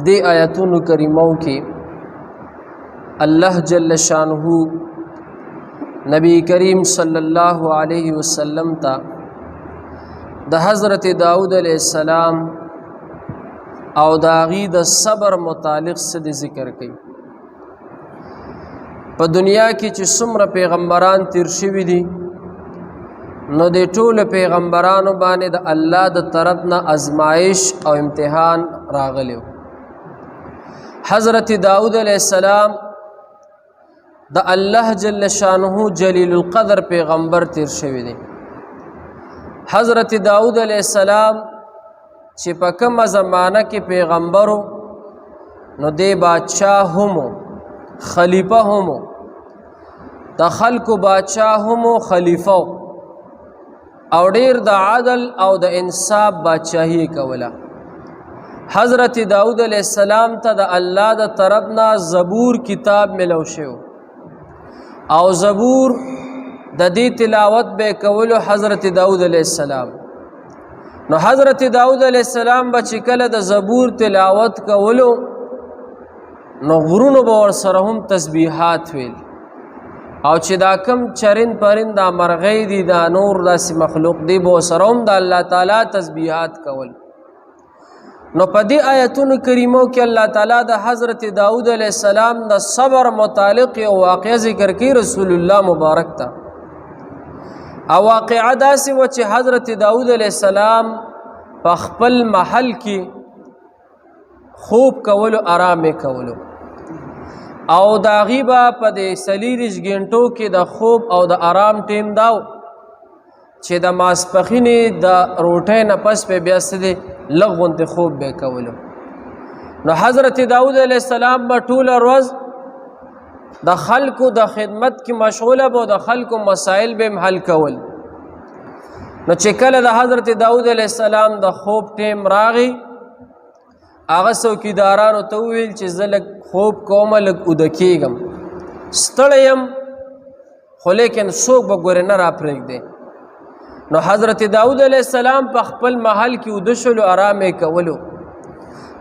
دی آیتونو کریمو کی اللہ جل شانہ نبی کریم صلی اللہ علیہ وسلم تا د حضرت داؤد علیہ السلام او داغی د صبر متعلق سے ذکر کی په دنیا کې چې څومره پیغمبران تیر شوي دي نو د ټولو پیغمبرانو باندې د الله د طرف نه ازمایش او امتحان راغلی. حضرت داؤد علیہ السلام د الله جل شانه جلیل القدر پیغمبر تیر شوی دی. حضرت داؤد علیہ السلام چې په کومه زمانه کې پیغمبرو نو دی بادشاہ همو خلیفہ همو د خلکو بادشاہ همو خلیفہ او ډیر د عدل او د انصاف بادشاہی کوله. حضرت داؤد علیہ السلام ته د الله د طرف نه زبور کتاب ملو شو او زبور د دې تلاوت به کولو حضرت داؤد علیہ السلام. نو حضرت داؤد علیہ السلام به چې کله د زبور تلاوت کولو نو غرونو به ورسره هم تسبیحات ویل او چې دا کم چرند پرند دا مرغی دی دا نور داسې مخلوق دی به ورسره هم د الله تعالی تسبیحات کول. نو په دې آیتونو کریمو کې الله تعالی د حضرت داؤد علیہ السلام د صبر متعلق یو واقعه ذکر کوي رسول الله مبارک ته. او واقعه داسې و چې حضرت داؤد علیہ السلام په خپل محل کې خوب کولو آرام کولو او دا غیبا په د سلیریش غنټو کې د خوب او د آرام ټیم داو چې د ماسپخینې د روټۍ نه پس په بیا سدي لغونت خوب به کولو. نو حضرت داؤد علیہ السلام په ټوله ورځ د خلکو د خدمت کې مشغوله بو د خلکو مسائل به حل کول. نو چې کله د حضرت داؤد علیہ السلام د خوب ټیم راغی هغه څوکیدارانو ته ویل چې زه لږ خوب کوم لږ اوده کېږم ستړی یم خو لیکن څوک به ګورې نه راپرېږدی. نو حضرت داؤد علیہ السلام په خپل محل کې اوده شولو آرام یې کولو.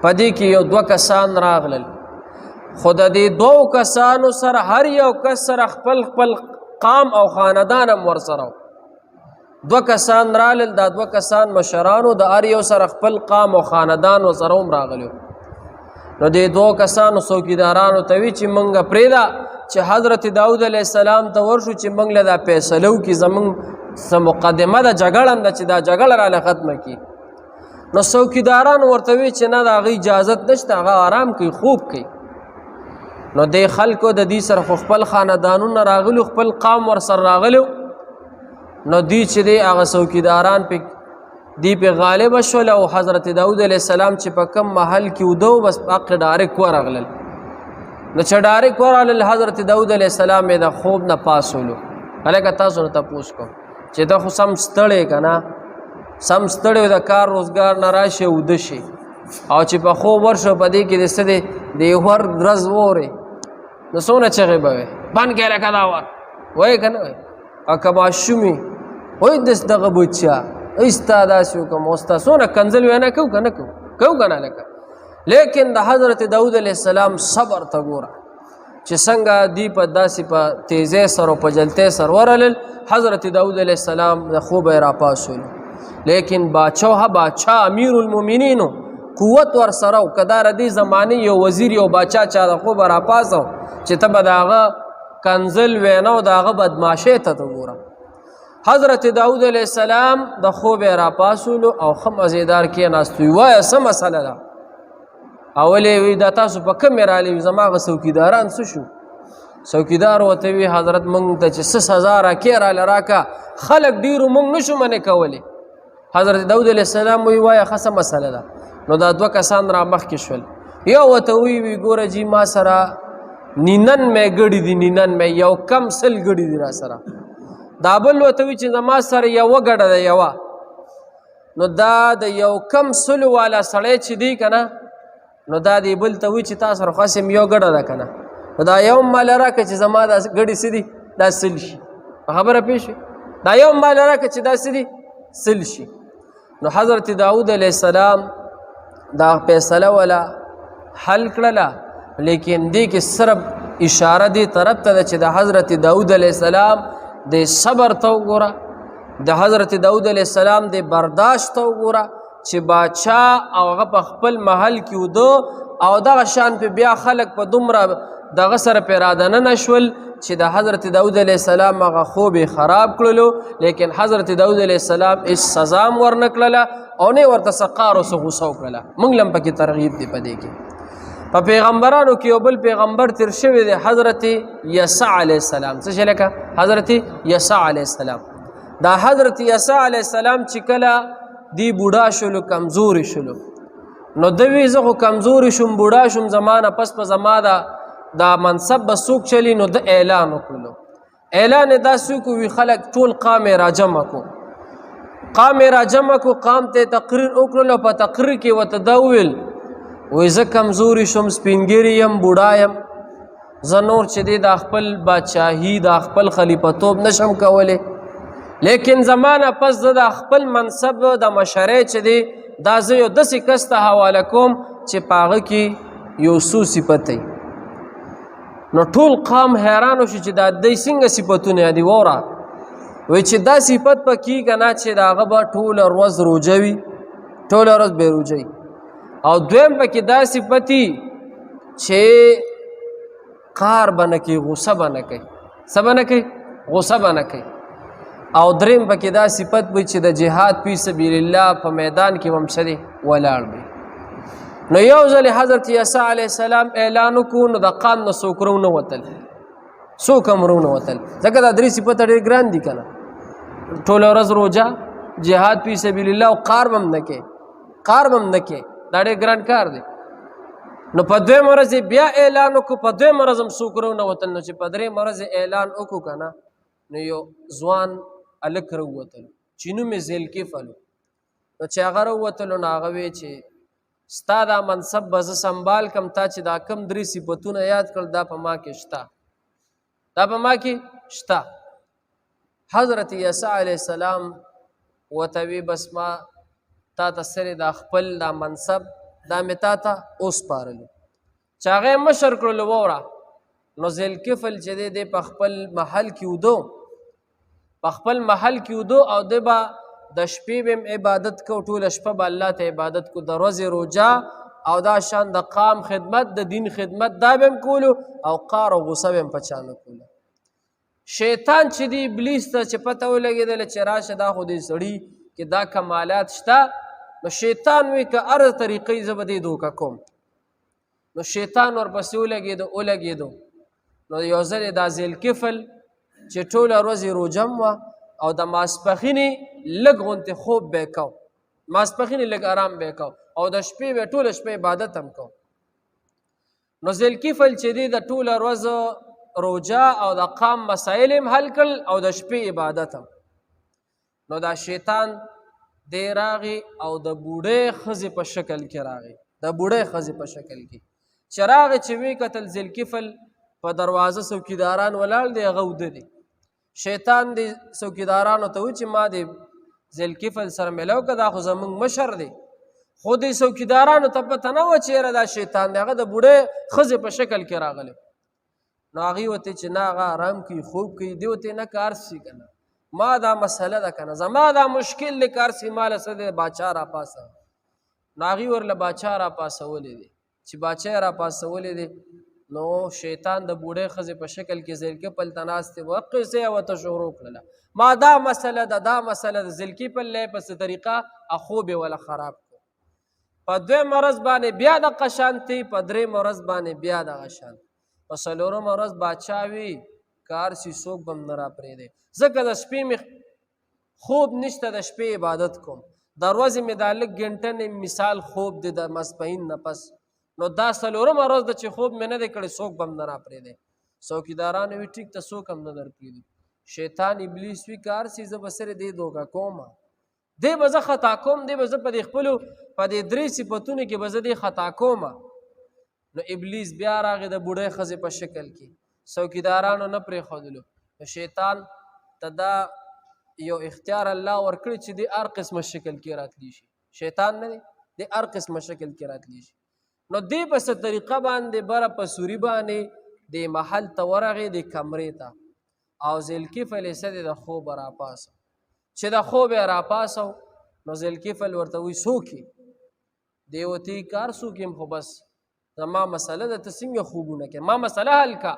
په دې کې یو دوه کسان راغلل خو د دې دوو کسانو سره هر یو کس سره خپل خپل قام او خاندان هم ورسره دوه کسان رالل. دا دوه کسان مشرانو د هر یو سره خپل قام او خاندان ورسره هم راغلو. نو دې دوه کسانو څوکیدارانو ته وی چې مونږ پرېږده چې حضرت داؤد علیہ السلام ته ورشو چې مونږ له دا فیصله وکړي زمونږ څه مقدمه ده جګړه هم ده چې دا جګړه راله ختمه کړي. نو څوکیدارانو ورته وی چې نه د هغه اجازت نشته هغه آرام کوي خوب کوي. نو دې خلکو د دې سره خو خپل خاندانونه راغلو خپل قام ورسره راغلو. نو دی چې دی هغه څوکیداران په دی په غالب شول او حضرت داؤد علیہ السلام چې په کم محل کې ودو بس حق ډایرک ورغلل. نو چې ډایرک ورغلل حضرت داؤد علیہ السلام د خوب نه پاسولو. هلکه تاسو نه تپوس کوم چې ته خو سم ستړی که نه سم ستړی د کار روزګار نه راشي اوده شي او چې په خوب ورشو په دې کې د څه دی د یو ورځ وورې نو څونه چغې به وی بند کړه لکه دا وخت وایې که نه وایې او که ماشومې وایي دس دغه بچه ایستا داسې وکړم اوستا څونه کنځل وینا کوو که نه کوو که نه لکه. لیکن د حضرت داؤد علیہ السلام صبر ته ګوره چې څنګه دی په داسې په تیزۍ سره او په جلتۍ سره ورغلل. حضرت داؤد علیہ السلام د خوبه یې راپاسولو. لیکن بادشاه امیر المؤمنینو قوت ورسره و که دا د دې زمانې یو وزیر یو باچا چا د خوبه راپاسو چې ته به د هغه کنځل وینا او د هغه بدماشۍ ته ګوره. حضرت داؤد علیہ السلام د خوب راپاسولو او ښه مزیدار کېناست. وایه څه مسله ده اولې وی دا تاسو په کوم رالی وي زما هغه څوکیداران څه شو. څوکیدار ورته وی حضرت موږ ته چې څه سزا راکې راله راکه خلک ډېرو موږ نشو منې کولی. حضرت داؤد علیہ السلام وی وایه ښه څه مسله ده. نو دا دوه کسان را مخکې شول. یو ورته وی ګوره جي ما سره 99 ګړي دي 99 یو کم 100 ګړي دي را سره. دا بل ورته وی چې زما سره یوه ګډه ده یوه. نو دا د یو کم 100 والا سړی چې دی که نه نو دا دی بل ته وی چې تا سره خاص یو ګډه ده که نه نو دا یو مال راکړه چې زما دا ګډې څه دي دا 100 شي. خبره پوه شوې دا یو مال راکړه چې دا څه دي 100 شي. نو حضرت داؤد علیہ السلام دا فیصله ولا حل کړله، لیکن دې کې صرف اشاره دې طرف ته ده چې د حضرت داود علیه السلام د صبر ته وګوره، د حضرت داود علیه السلام د برداشت ته وګوره چې باچا او هغه په خپل محل کې وده او دغه شان په بیا خلک په دومره دغه سره پیرادنه نشول چې د حضرت داود علیه السلام هغه خوب خراب کړلو، لیکن حضرت داود علیه السلام هیڅ سزا هم ورنه کړله او نه ورته څه قار او څه غوسه وکړله. موږ له هم پکې ترغیب دی په دې کې. په پیغمبرانو کې یو بل پیغمبر تیر شوی دی، حضرت یسع علیه السلام. څه شی لکه حضرت یسع علیه السلام. دا حضرت یسع علیه السلام چې کله دی بوډا شولو، کمزوري شولو، نو دوی زه خو کمزوري شوم، بوډا شوم، زمانه پس په زما دا منصب به څوک چلی، نو د اعلان وکړلو. اعلان یې داسې وکړو خلک ټول قام یې راجمع کړو، قام یې راجمع کړو، قام ته تقریر وکړلو. په تقریر کې ورته دا وویل وایي زه کمزوري شوم، سپینګیري یم، بوډا یم، زه نور چې دی د خپل بادشاهي د خپل خلیفتوب نشم کولی، لیکن زمانه پس زه د خپل منصب د مشرۍ چې دی دا زه یو داسې کس ته حواله کوم چې په هغه کې یو څو صفت دی. نو ټول قام حیران شو چې دا دی څنګه صفتونه دي. وره وایي چې دا صفت په کېږه نه چې د هغه به ټوله ورځ روژه وي، ټوله ورځ بې روژه وي، او دویم پکې دا صفت چې قار به نه کوي، غصه به نه کوي، څه به نه کوي، غصه به نه کوي، او دریم پکې دا صفت وي چې د جهاد فی سبیل الله په میدان کې هم څه دی ولاړ وي. نو یو ځل حضرت یسع علیه السلام اعلان وکړو، نو د قام نه څوک رونه وتل، څوک هم رونه وتل، ځکه دا درې صفت ډېر ګران دي که نه. ټوله ورځ روژه، جهاد فی سبیل الله، او قار به هم نه کوې، قار به هم نه کوې، دا ډېر ګران کار دی. نو په دویمه ورځ بیا اعلان وکړو، په دویمه ورځ هم څوک رونه وتل. نو چې په درېیمه ورځ اعلان وکړو که نه، نو یو ځوان هلک راووتلو چې نوم یې ذوالکفل. نو چې هغه راووتلو نو هغه وی چې ستا دا منصب به زه سنبال کم، تا چې دا کم درې صفتونه یاد کړل دا په ما کې شته، دا په ما کې شته. حضرت یسع علیه السلام ورته وی بس ما تا ته سرې دا خپل دا منصب دا مې تا ته وسپارلو. چې هغه یې مشر کړلو ووره، نو ذوالکفل چې دی په خپل محل کې ودو، په خپل محل کې ودو، او دی به د شپې به هم عبادت کو، ټوله شپه به الله ته عبادت کو، د ورځې روژه او دا شان د قام خدمت، د دین خدمت دا به هم کولو، او قار او غصه به هم په چا نه کوله. شیطان چې دی ابلیس ته چې پته ولګېدله چې راشه دا خو دې سړي کې دا کمالات شته، نو شیطان وی که هر طریقې زه به دې دوکه کوم. نو شیطان ورپسې ولګېدو. نو یو ځل دا ذوالکفل چې ټوله ورځ یې روژه هم وه، او د ماسپښینې لږ غونتې خوب به یې کو، ماسپښینې لږ آرام به یې کو، او د شپې به ټوله شپه عبادت هم کو. نو ذوالکفل چې دی د ټوله ورځ روژه او د قام مسایل هم حل کړل، او د شپې عبادت هم. نو دا شیطان دی راغی او د بوډۍ ښځې په شکل کې راغی، د بوډۍ ښځې په شکل کې چې راغی، چې وی کتل ذوالکفل په دروازه څوکیداران ولاړ دی، هغه وده دی. شیطان دی څوکیدارانو ته وی چې ما د ذوالکفل سره میلاو که، دا خو زموږ مشر دی. خو د څوکیدارانو ته پته نه وه چې یاره دا شیطان دی، هغه د بوډۍ ښځې په شکل کې راغلی. نو هغې ورته چې نه هغه آرام کوي، خوب کوي، دی ورته نه که هر څه که نه، ما دا مسله ده که نه، زما دا مشکل دی که هر څه ماله څه دی، باچا را پاسه. نو هغې ورله باچا را پاسولی دی. چې باچا یې را پاسولی دی، نو شیطان د بوډۍ ښځې په شکل کې ذوالکفل ته ناست دی، قصې یې ورته شروع کړله، ما دا مسله ده، دا مسله ده. ذوالکفل له یې په څه طریقه خوب یې وله خراب کړو. په دویمه ورځ باندې بیا دغه شانتې، په درېیمه ورځ باندې بیا دغه شانت، په څلورمه ورځ باچا وي که هر څه څوک به هم نه راپرېږدی، ځکه د شپې مې خوب نشته، د شپې عبادت کوم، د ورځې مې دا لږ ګنټه نه مثال خوب دی د ماسپښین نه پس، نو دا څلورمه ورځ ده چې خوب مې نه دی کړی، څوک به هم نه راپرېږدی. څوکیدارانو وي ټیک ته څوک هم نه درپرېږدي. شیطان ابلیس وي که هر څه زه به سره دې دوکه کوم، دی به زه خطا کوم، دی به زه په دې خپلو په دې درې صفتونو کې به زه دې خطا کوم. نو ابلیس بیا راغی د بوډۍ ښځې په شکل کې، څوکیدارانو نه پرېښودلو. نو شیطان ته دا یو اختیار الله ورکړي چې د هر قسمه شکل کې راتلی شي. شیطان نه دی د هر قسمه شکل کې راتلی شي. نو دی په څه طریقه باندې بره په سوري باندې د محل ته ورغې د کمرې ته او ذوالکفل یې څه دی د خوبه راپاسه چې د خوب یې راپاسو نو ذوالکفل ورته وایي څوک یې دی ورته یې کار څوک یم خو بس زما مسله ده ته څنګه خوبونه کوې ما مسله حل کا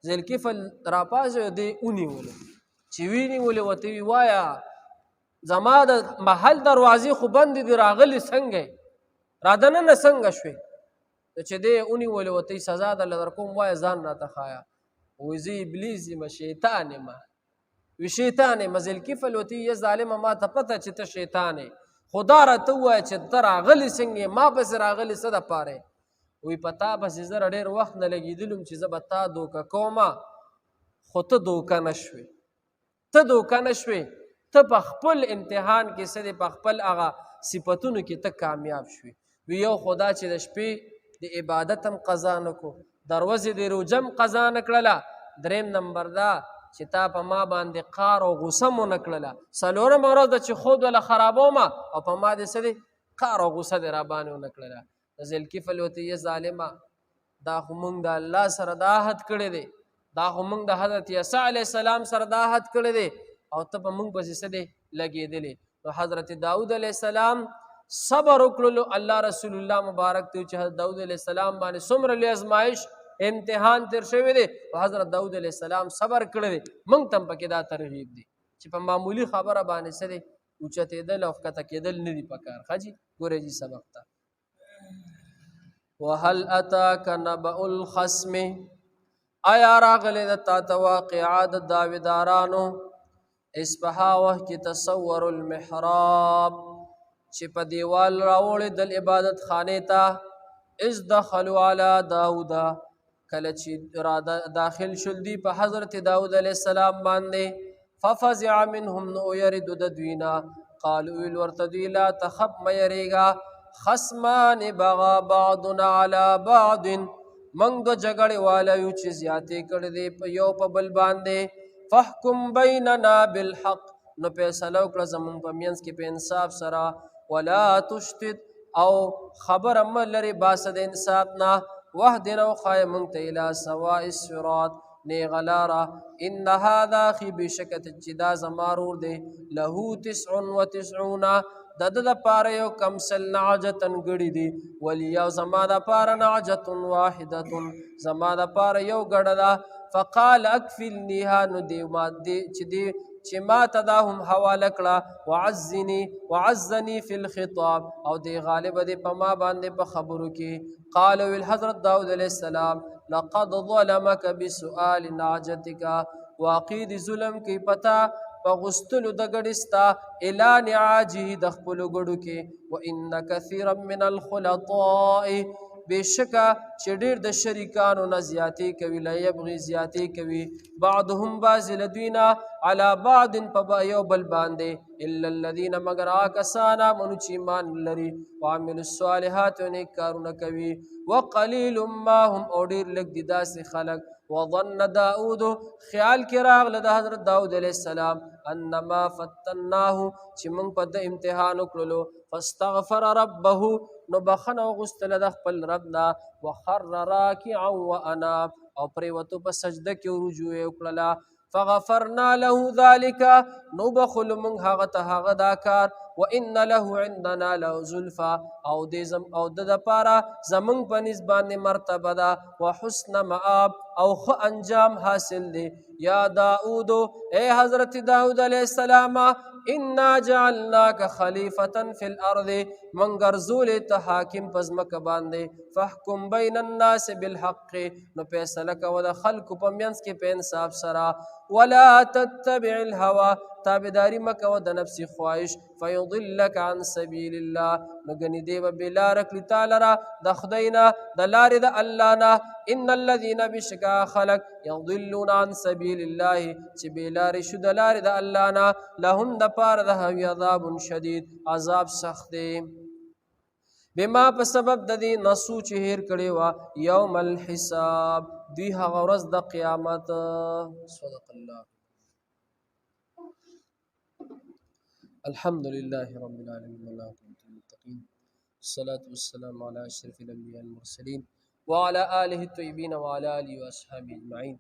ذوالکفل راپاسه دی ونیولو چې ونیولې ورته وایي وایه زما د محل دروازې خو بندې دي راغلې څنګه را دننه څنګه شوې چې دی ونیولې ورته سزا درله در کوم وایه ځان راته ښایه وایي زه ابلیس یم شیطان یم وی شیطان یم ذوالکفل ورته یې ظالمه ما ته پته چې ته شیطان یې خدا راته ووایه چې ته راغلې څنګه ما پسې راغلې څه دپاره وی په تا پسې زه ډېر وخت نه لګېدلم چې زه به تا دوکه کومه خو ته دوکه نه شوې ته دوکه نه شوې ته په خپل امتحان کې څه دی په خپل هغه صفتونو کې ته کامیاب شوې وی یو خدا چې د شپې د عبادت هم قضا نه کو دروازې د روژه هم قضا نه کړله دریم نمبر دا چې تا په ما باندې قار او غصه مو نه کړله څلورمه ورځ ده چې خود وله خرابومه او په ما دې څه دی قار او غصه دې راباندې ونه کړله ذوالکفل ورته یې ظالمه دا خو موږ د الله سره دا عهد کړی دی دا خو موږ د حضرت عیسی علیه السلام سره دا عهد کړی دی او ته په موږ پسې څه دی لګېدلې نو حضرت داود علیه السلام صبر وکړلو الله رسول الله مبارک ته چې حضرت داود علیه السلام باندې څومره لوی ازمایش امتحان تیر شوی دی او حضرت داود علیه السلام صبر کړی دی موږ ته هم پکې دا ترغیب دی چې په معمولي خبره باندې څه دی اوچتېدل او ښکته کېدل نه دي پکار ښه جي ګورئ جي سبق ته وهل اتاک نبأ الخصم آیا راغلی د تا ته واقعه د داویدارانو اسپها وخت کې تصور المحراب چې په دیوال راوړېدل عبادت خانې ته اذ دخلوا علی داوده کله چې داخل شول دی په حضرت داود علیه السلام باندې ففزع منهم نو یریدو د دوی نه قالو ویل ورته دوی لا تخف مه یریږه خصمان بغا بعضنا علی بعض موږ دو جګړې والا یو چې زیاتې کړې دی په یو په بل باندې فحکم بیننا بالحق نو فیصله وکړه زموږ په منځ کې په انصاف سره ولا تشتت او خبره مه لرې باسه د انصاف نه واهدنا وښایه موږ ته الی سواء الصراط نیغه لاره ان هذا اخي بېشکه چې دا زما ورور دی له 99 د ده دپاره یو کم سل نعجتن ګړي دي ولی یو زما دپاره نعجت واحدة زما دپاره یو ګډه ده فقال اکفلنیها نو چې ما ته دا هم حواله کړه وعزني فی الخطاب او دی غالبه دی په ما باندې په خبرو کې قال ویل حضرت داود علیه السلام لقد ظلمك بسؤال نعجتك واقع دی ظلم کوي پتا په غستلو د ګډې ستا الی نعاجه د خپلو ګډو کې وان کثیرا من الخلطاء بېشکه چې ډېر د شریکانو نه زیاتې کوي لا یبغي زیاتې کوي بعضهم بعضې له دوی نه علی بعض په یو بل باندې الا الذین مگر هغه کسان آمنو چې ایمان لري وعملوا الصالحات او نیک کارونه کوي وقلیل ما هم او ډېر لږ دي داسې خلک وظن داود خیال کې راغله د حضرت داود علیه السلام انما فتناه چې موږ په ده امتحان وکړلو فاستغفر ربه نو بخنه وغوښتله د خپل رب نه وخر راکعا واناب او پرېوتو په سجده کې رجوع یې وکړله فغفرنا له ذلك نو بخلو موږ هغه ته هغه دا کار وان له عندنا لزلفا او د دپاره زمونږ په نسب باندې مرتبه ده وحسن مآب او ښه انجام حاصل دی یا داود اے حضرت داود علیه السلام انا جعلناک خلیفة فی الارض من ګرځولې ته حاکم په ځمکه باندې فاحکم بین الناس بالحق نو فیصله کوه د خلکو په منځ کې په انصاف سره ولا تتبع الهوى تابعداري مه کوه د نفسي خواهش فیضلک عن سبیل الله نو ګنې دی به بېلاره کړي تا لره د خدای نه د لارې د الله نه ان الذین بشکا خلق یضلون عن سبیل الله چې بېلارې شو د لارې د الله نه لهم دپاره د هوي عذاب شدید عذاب سخت دی بما په سبب د دې نسو چې هیر کړې وه یوم الحساب دوی هغه ورځ د قیامت صدق الله الحمد لله رب العالمين والعاقبة للمتقين الصلاة والسلام على أشرف الأنبياء المرسلين وعلى آله الطيبين وعلى آله وأصحابه أجمعين.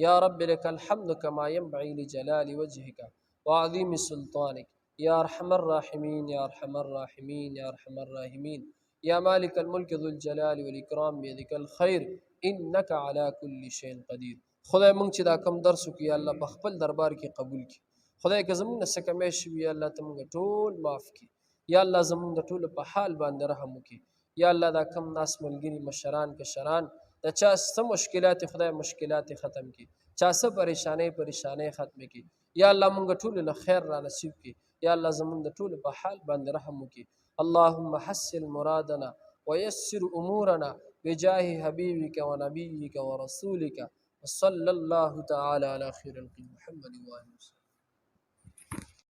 يا رب لك الحمد كما ينبغي لجلال وجهك وعظيم سلطانك يا أرحم الراحمين يا أرحم الراحمين يا أرحم الراحمين يا مالك الملك ذو الجلال والإكرام بيدك الخير إنك على كل شيء قدير. خدای مونږ چې دا کم درس وکړو یا الله په خپل دربار کې قبول کړي. خدای که زمونږ نه څه کمی شوي یا الله ته مونږ ټول معاف کړي. یا الله زمونږ د ټولو په حال باندې رحم وکړي. یا الله دا کم ناس ملګري مشران کشران د چا څه مشکلات خدای مشکلات ختم کړي، چا څه پریشانۍ ختم کړي. یا الله مونږ ټول له خیر را نصیب کړي. یا الله زمونږ د ټولو په حال باندې رحم وکړي. اللهم حسن مرادنا ويسر امورنا بجاه حبيبك ونبيك ورسولك وصلى الله تعالى على خير الخلق محمد وآله وسلم.